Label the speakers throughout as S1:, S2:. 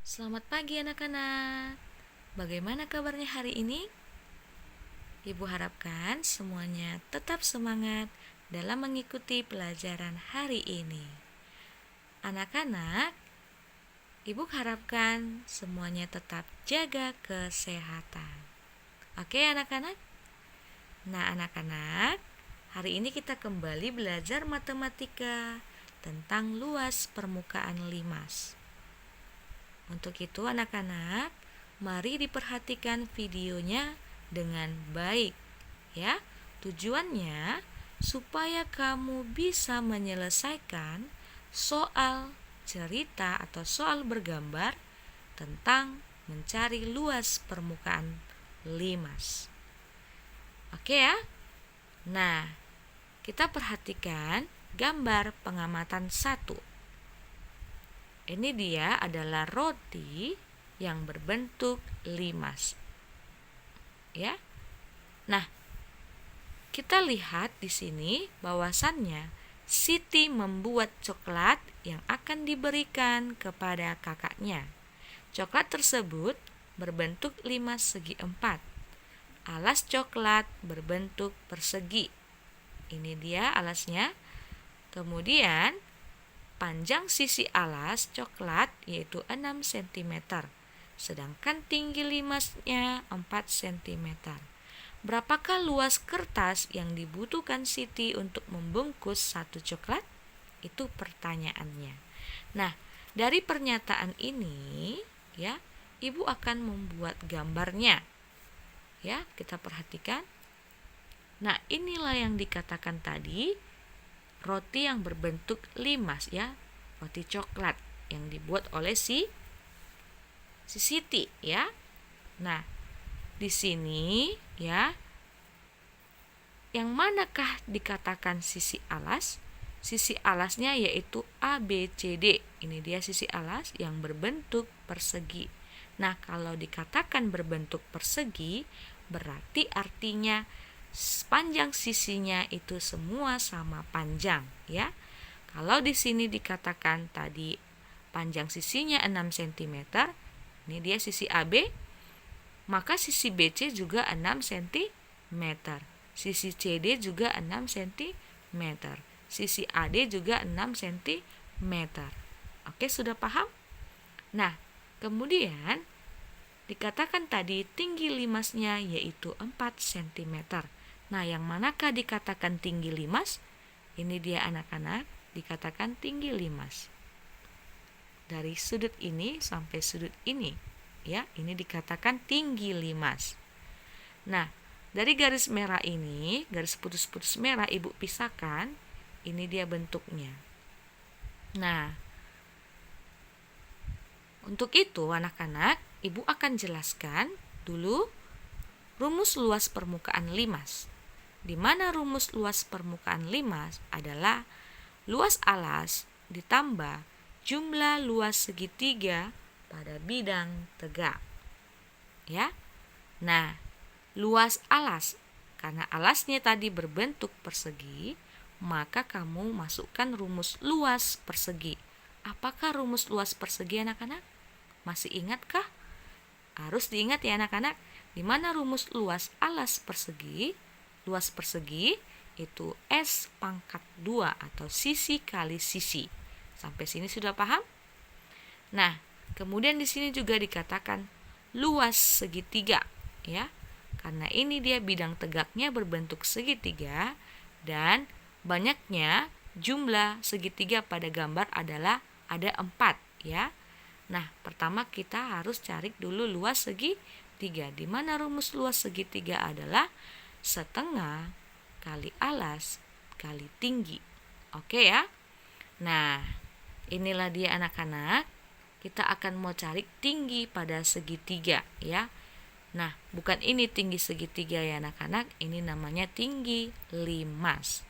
S1: Selamat pagi anak-anak. Bagaimana kabarnya hari ini? Ibu harapkan semuanya tetap semangat dalam mengikuti pelajaran hari ini. Anak-anak, Ibu harapkan semuanya tetap jaga kesehatan. Oke anak-anak? Nah anak-anak, hari ini kita kembali belajar matematika tentang luas permukaan limas. Untuk itu anak-anak, mari diperhatikan videonya dengan baik ya. Tujuannya supaya kamu bisa menyelesaikan soal cerita atau soal bergambar tentang mencari luas permukaan limas. Oke ya. Nah, kita perhatikan gambar pengamatan 1. Ini dia adalah roti yang berbentuk limas. Ya. Nah, kita lihat di sini bahwasannya Siti membuat coklat yang akan diberikan kepada kakaknya. Coklat tersebut berbentuk limas segi 4. Alas coklat berbentuk persegi. Ini dia alasnya. Kemudian panjang sisi alas coklat yaitu 6 cm, sedangkan tinggi limasnya 4 cm. Berapakah luas kertas yang dibutuhkan Siti untuk membungkus satu coklat? Itu pertanyaannya. Nah, dari pernyataan ini ya, Ibu akan membuat gambarnya. Ya, kita perhatikan. Nah, inilah yang dikatakan tadi roti yang berbentuk limas ya, roti coklat yang dibuat oleh si Siti ya. Nah, di sini ya, yang manakah dikatakan sisi alas? Sisi alasnya yaitu ABCD. Ini dia sisi alas yang berbentuk persegi. Nah, kalau dikatakan berbentuk persegi, berarti artinya panjang sisinya itu semua sama panjang ya. Kalau di sini dikatakan tadi panjang sisinya 6 cm, ini dia sisi AB, maka sisi BC juga 6 cm. Sisi CD juga 6 cm. Sisi AD juga 6 cm. Oke, sudah paham? Nah, kemudian dikatakan tadi tinggi limasnya yaitu 4 cm. Nah, yang manakah dikatakan tinggi limas? Ini dia anak-anak, dikatakan tinggi limas. Dari sudut ini sampai sudut ini, ya, ini dikatakan tinggi limas. Nah, dari garis merah ini, garis putus-putus merah Ibu pisahkan, ini dia bentuknya. Nah, untuk itu anak-anak, Ibu akan jelaskan dulu rumus luas permukaan limas. Di mana rumus luas permukaan limas adalah luas alas ditambah jumlah luas segitiga pada bidang tegak. Ya. Nah, luas alas, karena alasnya tadi berbentuk persegi, maka kamu masukkan rumus luas persegi. Apakah rumus luas persegi anak-anak? Masih ingatkah? Harus diingat ya anak-anak. Di mana rumus luas alas persegi? Luas persegi itu S pangkat 2 atau sisi kali sisi. Sampai sini sudah paham? Nah, kemudian di sini juga dikatakan luas segitiga ya. Karena ini dia bidang tegaknya berbentuk segitiga dan banyaknya jumlah segitiga pada gambar adalah ada 4 ya. Nah, pertama kita harus cari dulu luas segitiga. Di mana rumus luas segitiga adalah setengah kali alas kali tinggi. Oke ya. Nah, inilah dia anak-anak. Kita akan mau cari tinggi pada segitiga ya. Nah, bukan ini tinggi segitiga ya anak-anak. Ini namanya tinggi limas.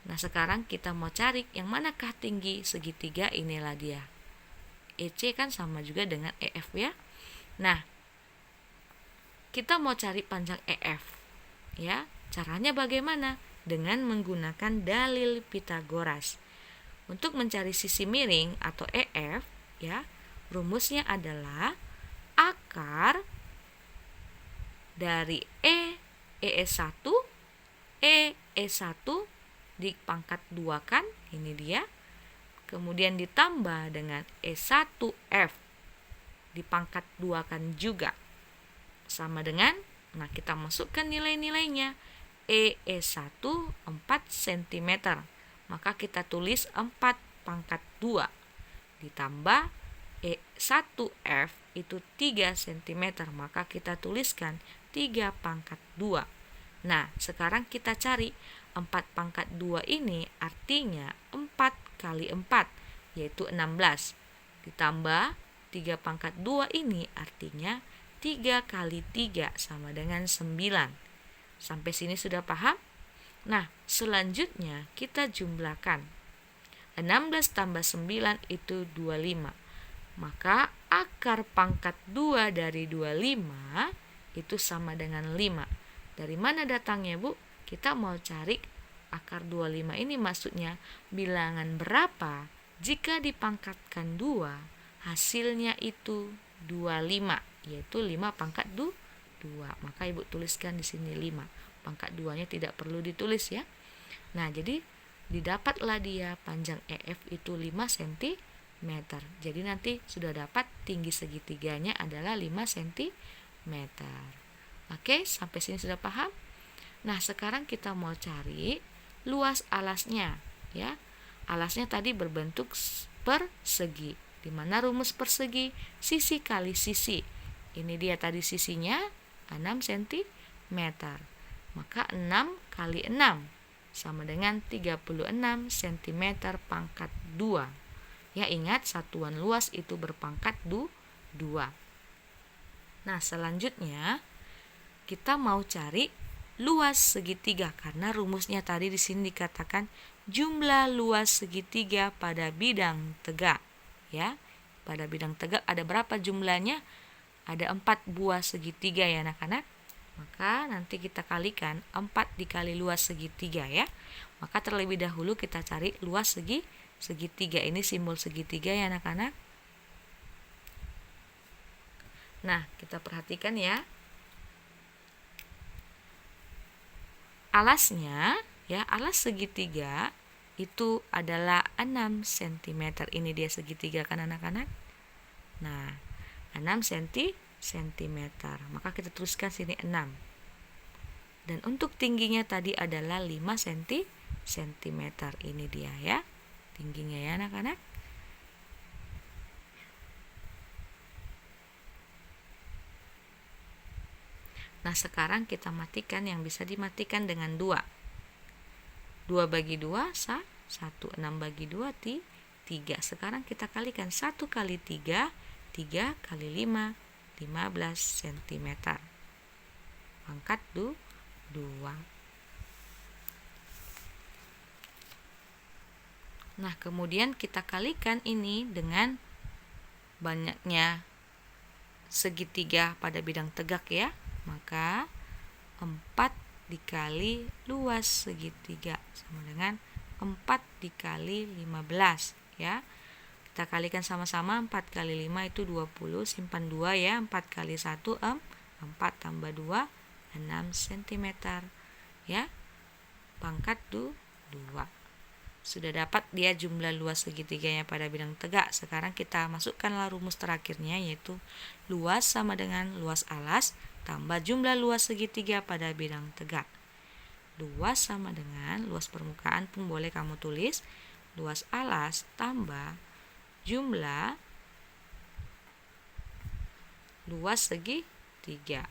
S1: Nah, sekarang kita mau cari yang manakah tinggi segitiga. Inilah dia. EC kan sama juga dengan EF ya. Nah, kita mau cari panjang EF ya. Caranya bagaimana? Dengan menggunakan dalil Pitagoras. Untuk mencari sisi miring atau EF ya, Rumusnya adalah akar dari E1 E1 dipangkat 2 kan, ini dia. Kemudian ditambah dengan E1F dipangkat 2 kan juga. Sama dengan, nah kita masukkan nilai-nilainya. E1 4 cm. Maka kita tulis 4 pangkat 2. Ditambah E1F itu 3 cm. Maka kita tuliskan 3 pangkat 2. Nah, sekarang kita cari 4 pangkat 2 ini artinya 4 kali 4, yaitu 16. Ditambah 3 pangkat 2 ini artinya 3 kali 3 sama dengan 9. Sampai sini sudah paham? Nah, selanjutnya kita jumlahkan. 16 tambah 9 itu 25. Maka akar pangkat 2 dari 25 itu sama dengan 5. Dari mana datangnya, Bu? Kita mau cari akar 25 ini, maksudnya bilangan berapa jika dipangkatkan 2 hasilnya itu 25, yaitu 5 pangkat 2. Maka Ibu tuliskan di sini 5. Pangkat 2-nya tidak perlu ditulis ya. Nah, jadi didapatlah dia panjang EF itu 5 cm. Jadi nanti sudah dapat tinggi segitiganya adalah 5 cm. Oke, sampai sini sudah paham? Nah, sekarang kita mau cari luas alasnya ya. Alasnya tadi berbentuk persegi. Di mana rumus persegi? Sisi kali sisi. Ini dia tadi sisinya 6 cm. Maka 6 kali 6 sama dengan 36 cm pangkat 2. Ya, ingat satuan luas itu berpangkat 2. Nah, selanjutnya kita mau cari luas segitiga karena rumusnya tadi di sini dikatakan jumlah luas segitiga pada bidang tegak. Ya, pada bidang tegak ada berapa jumlahnya? Ada 4 buah segitiga ya anak-anak. Maka nanti kita kalikan 4 dikali luas segitiga ya. Maka terlebih dahulu kita cari luas segitiga. Ini simbol segitiga ya anak-anak. Nah, kita perhatikan ya. Alasnya ya, alas segitiga itu adalah 6 cm. Ini dia segitiga kan anak-anak. Nah, 6 cm. Maka kita tuliskan sini 6. Dan untuk tingginya tadi adalah 5 cm. Ini dia ya. Tingginya ya anak-anak. Nah, sekarang kita matikan yang bisa dimatikan dengan 2. 2 bagi 2 1, 6 bagi 2 3. Sekarang kita kalikan 1 kali 3, 3 kali 5, 15 cm. Pangkat 2. Nah, kemudian kita kalikan ini dengan banyaknya segitiga pada bidang tegak ya. Maka 4 dikali luas segitiga sama dengan 4 dikali 15 ya. Kita kalikan sama-sama. 4 kali 5 itu 20. Simpan 2 ya. 4 kali 1 4 tambah 2 6 cm ya. Pangkat 2. Sudah dapat dia jumlah luas segitiganya pada bidang tegak. Sekarang kita masukkanlah rumus terakhirnya, yaitu luas sama dengan luas alas tambah jumlah luas segitiga pada bidang tegak. Luas sama dengan luas permukaan pun boleh kamu tulis. Luas alas tambah jumlah luas segitiga.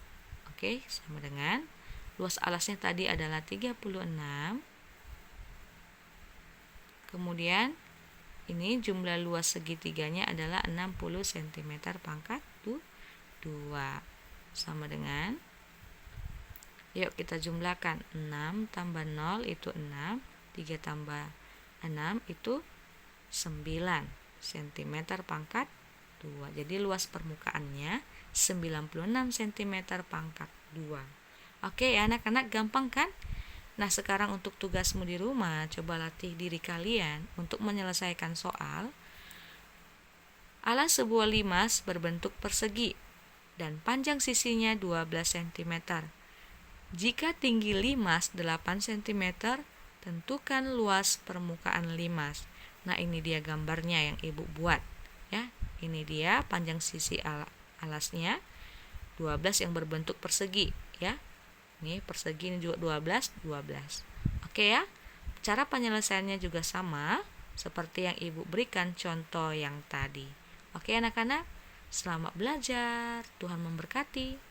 S1: Oke, sama dengan luas alasnya tadi adalah 36. Kemudian ini jumlah luas segitiganya adalah 60 cm pangkat 2. Sama dengan, yuk kita jumlahkan. 6 tambah 0 itu 6. 3 tambah 6 itu 9 cm pangkat 2. Jadi luas permukaannya 96 cm pangkat 2. Oke ya anak-anak, gampang kan? Nah, sekarang untuk tugasmu di rumah, coba latih diri kalian untuk menyelesaikan soal Alas sebuah limas berbentuk persegi dan panjang sisinya 12 cm. Jika tinggi limas 8 cm, tentukan luas permukaan limas. Nah, ini dia gambarnya yang Ibu buat ya. Ini dia panjang sisi alasnya 12 yang berbentuk persegi ya. Ini persegi ini juga 12. Oke ya. Cara penyelesaiannya juga sama seperti yang Ibu berikan contoh yang tadi. Oke anak-anak, selamat belajar. Tuhan memberkati.